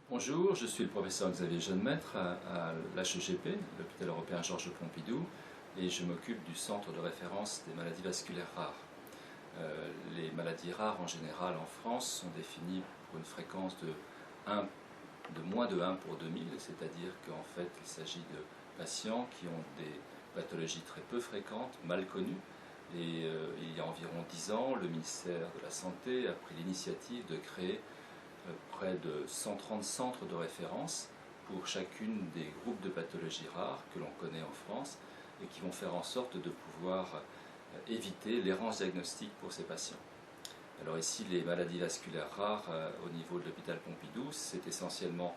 Bonjour, je suis le professeur Xavier Jeunemaître à l'HEGP, l'hôpital européen Georges Pompidou, et je m'occupe du centre de référence des maladies vasculaires rares. Les maladies rares en général en France sont définies pour une fréquence de moins de 1 pour 2000, c'est-à-dire qu'en fait il s'agit de patients qui ont des pathologies très peu fréquentes, mal connues, et il y a environ 10 ans, le ministère de la Santé a pris l'initiative de créer près de 130 centres de référence pour chacune des groupes de pathologies rares que l'on connaît en France et qui vont faire en sorte de pouvoir éviter l'errance diagnostique pour ces patients. Alors ici, les maladies vasculaires rares au niveau de l'hôpital Pompidou, c'est essentiellement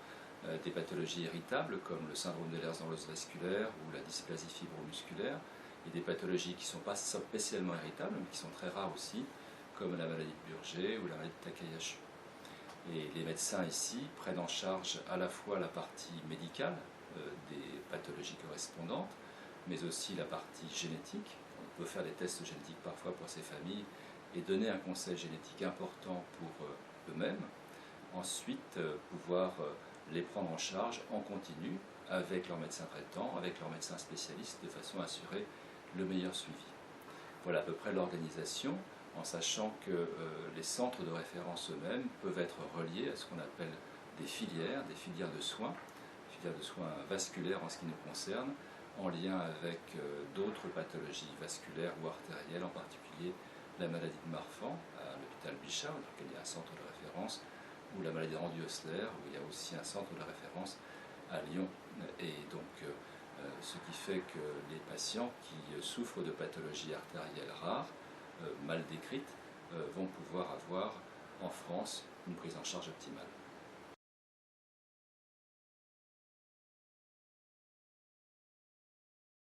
des pathologies irritables comme le syndrome d'Ehlers dans l'os vasculaire ou la dysplasie fibromusculaire, et des pathologies qui ne sont pas spécialement irritables mais qui sont très rares aussi, comme la maladie de Burger ou la maladie de Takayasu. Et les médecins ici prennent en charge à la fois la partie médicale des pathologies correspondantes, mais aussi la partie génétique. On peut faire des tests génétiques parfois pour ces familles et donner un conseil génétique important pour eux-mêmes. Ensuite, pouvoir les prendre en charge en continu avec leur médecin traitant, avec leur médecin spécialiste, de façon à assurer le meilleur suivi. Voilà à peu près l'organisation, en sachant que les centres de référence eux-mêmes peuvent être reliés à ce qu'on appelle des filières de soins vasculaires en ce qui nous concerne, en lien avec d'autres pathologies vasculaires ou artérielles, en particulier la maladie de Marfan à l'hôpital Bichat, dans lequel il y a un centre de référence, ou la maladie de Randu-Hössler, où il y a aussi un centre de référence à Lyon. Et donc, ce qui fait que les patients qui souffrent de pathologies artérielles rares, mal décrites, vont pouvoir avoir en France une prise en charge optimale.